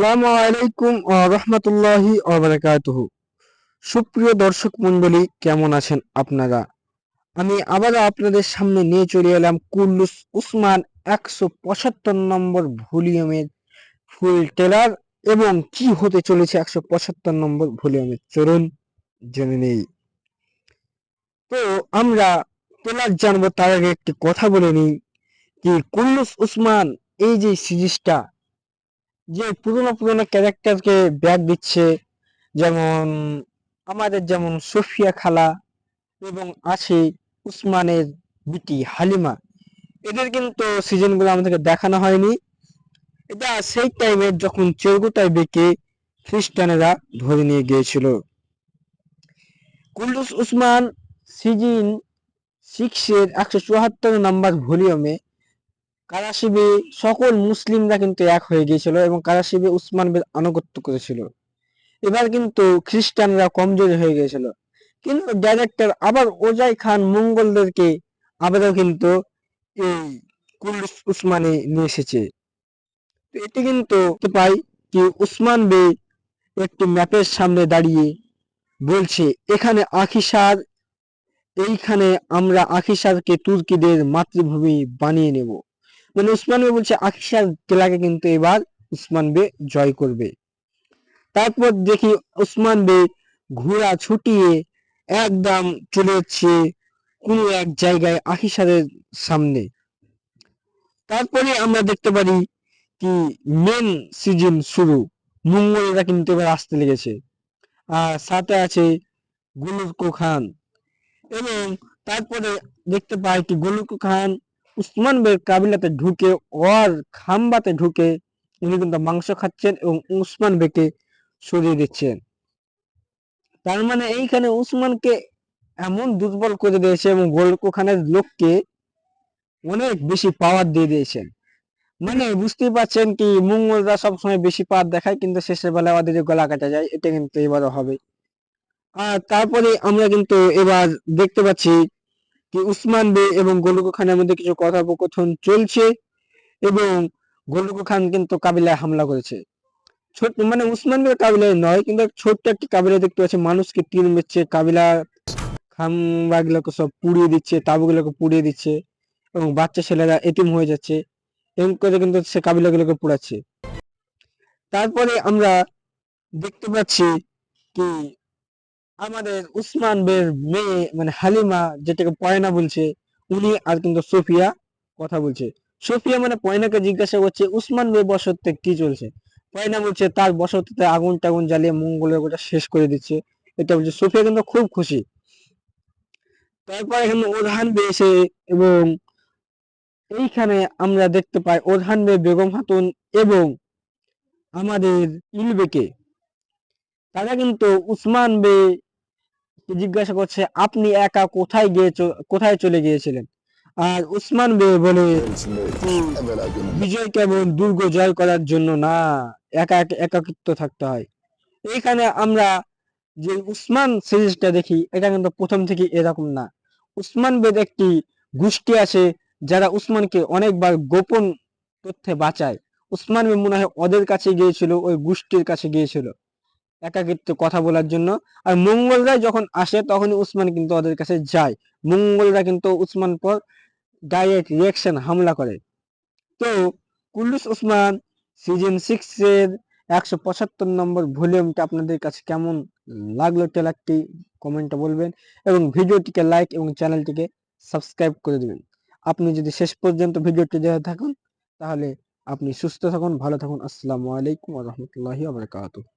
আসসালামু আলাইকুম রহমতুল্লাহি বারাকাতুহু। সুপ্রিয় দর্শক মন্ডলী, কেমন আছেন আপনারা? আমি আবারও আপনাদের সামনে নিয়ে চলে এলাম কুল্লুস উসমান 175 নম্বর ভলিউমের ফুল ট্রেলার এবং কি হতে চলেছে 175 নম্বর ভলিউমের। চলুন জেনে নেই। তো আমরা ট্রেলার জানবো তার আগে একটি কথা বলে নিই যে কুল্লুস উসমান এই যে সিরিজটা যে পুরোনো ক্যারেক্টারকে ব্যাক দিচ্ছে, যেমন যেমন সোফিয়া খালা এবং আছে উসমানের বিটি হালিমা। এদের কিন্তু সিজনগুলো আমাদেরকে দেখানো হয়নি। এটা সেই টাইমে যখন চৌগোটায় বেঁকে খ্রিস্টানেরা ধরে নিয়ে গিয়েছিল। কুল্লুস উসমান সিজন 6 এর 174 নম্বর ভলিউমে কারাশিবে সকল মুসলিমরা কিন্তু এক হয়ে গিয়েছিল এবং কারাশিবে উসমানের আনুগত্য করেছিল। এবার কিন্তু খ্রিস্টানরা কমজোরি হয়ে গিয়েছিল, কিন্তু ডাইরেক্টর আবার ওজাই খান মঙ্গলদেরকে আবারও কিন্তু এই কুল্লুস উসমানে নিয়ে এসেছে। তো এটি কিন্তু পাই কি উসমান বে একটি ম্যাপের সামনে দাঁড়িয়ে বলছে এখানে আখিসার, এইখানে আমরা আখিসারকে তুর্কিদের মাতৃভূমি বানিয়ে নেব। মানে উসমান বে বলছে আখিসার জেলাকে কিন্তু এবার উসমান বে জয় করবে। তারপর দেখি উসমান বে ঘোড়া ছুটিয়ে একদম চলে যাচ্ছে কোনো এক জায়গায় আখিসারের সামনে। তারপরে আমরা দেখতে পারি কি মেন সিজন শুরু, মঙ্গলরা কিন্তু এবার আসতে লেগেছে, আর সাথে আছে গুলুরকো খান। এবং তারপরে দেখতে পাই কি গুলুরকো খান উসমান বের কাবিলাতে ঢুকে ওর খাম্বাতে ঢুকে উনি কিন্তু মাংস খাচ্ছেন এবং উসমান বেকে সরিয়ে দিচ্ছেন। তার মানে এইখানে উসমানকে এমন দুর্বল করে দিয়েছে এবং গোলকো খানের লোককে অনেক বেশি পাওয়ার দিয়ে দিয়েছেন। মানে বুঝতেই পারছেন কি মঙ্গলরা সবসময় বেশি পাওয়ার দেখায়, কিন্তু শেষের বেলায় ওদের গলা কাটা যায়। এটা কিন্তু এবারও হবে। আর তারপরে আমরা কিন্তু এবার দেখতে পাচ্ছি কি উসমান বে এবং গোলকো খানের মধ্যে কিছু কথোপকথন চলছে এবং গোলকো খান কিন্তু কাবিলায় হামলা করেছে। ছোট মানে উসমান বের কাবিলায় নয়, কিন্তু ছোট্ট একটি কাবিলা দেখতে পাচ্ছি, মানুষকে তীর মেরছে, কাবিলা খাম্বাগুলোকে সব পুড়িয়ে দিচ্ছে, তাঁবুগুলোকে পুড়িয়ে দিচ্ছে এবং বাচ্চা ছেলেরা এতিম হয়ে যাচ্ছে। এরকম করে কিন্তু সে কাবিলাগুলোকে পোড়াচ্ছে। তারপরে আমরা দেখতে পাচ্ছি কি আমাদের উসমান বের মেয়ে মানে হালিমা, যেটাকে পয়না বলছে, উনি আর কিন্তু সোফিয়া কথা বলছে। সোফিয়া মানে পয়নাকে জিজ্ঞাসা করছে উসমান বে বসতে কি চলছে। পয়না বলছে তার বসতিতে আগুন টাগুন জ্বালিয়ে মঙ্গলের গোটা শেষ করে দিচ্ছে। এটা বলছে সোফিয়া, কিন্তু খুব খুশি। তারপর এখানে ওরহান বে এসে এবং এইখানে আমরা দেখতে পাই ওরহান বে বেগম খাতুন এবং আমাদের ইলবেকে, তারা কিন্তু উসমান বে জিজ্ঞাসা করছে আপনি একা কোথায় চলে গিয়েছিলেন। আর উসমান বে বলে বিজয় কেবল দুর্গ জয় করার জন্য না, একাকিত্ব থাকতে হয়। এইখানে আমরা যে উসমান সিরিজটা দেখি, এটা কিন্তু প্রথম থেকে এরকম না। উসমান বেদ একটি গোষ্ঠী আছে যারা উসমানকে অনেকবার গোপন তথ্যে বাঁচায়। উসমান বে মনে হয় ওদের কাছে গিয়েছিল, ওই গোষ্ঠীর কাছে গিয়েছিল একাকিত্ব কথা বলার জন্য। আর মঙ্গলরা যখন আসে তখনই উসমান কিন্তু ওদের কাছে যায়। মঙ্গলরা কিন্তু উসমান পর ডাইরেক্ট রিয়াকশন হামলা করে। তো কুল্লুস উসমান সিজন 6 এর 175 নম্বর ভলিউমটা আপনাদের কাছে কেমন লাগলো ট্রেলারটি কমেন্টে বলবেন এবং ভিডিওটিকে লাইক এবং চ্যানেলটিকে সাবস্ক্রাইব করে দিবেন। আপনি যদি শেষ পর্যন্ত ভিডিওটি দেখে থাকুন তাহলে আপনি সুস্থ থাকুন, ভালো থাকুন। আসসালামু আলাইকুম ওয়া রাহমাতুল্লাহি ওয়া বারাকাতুহু।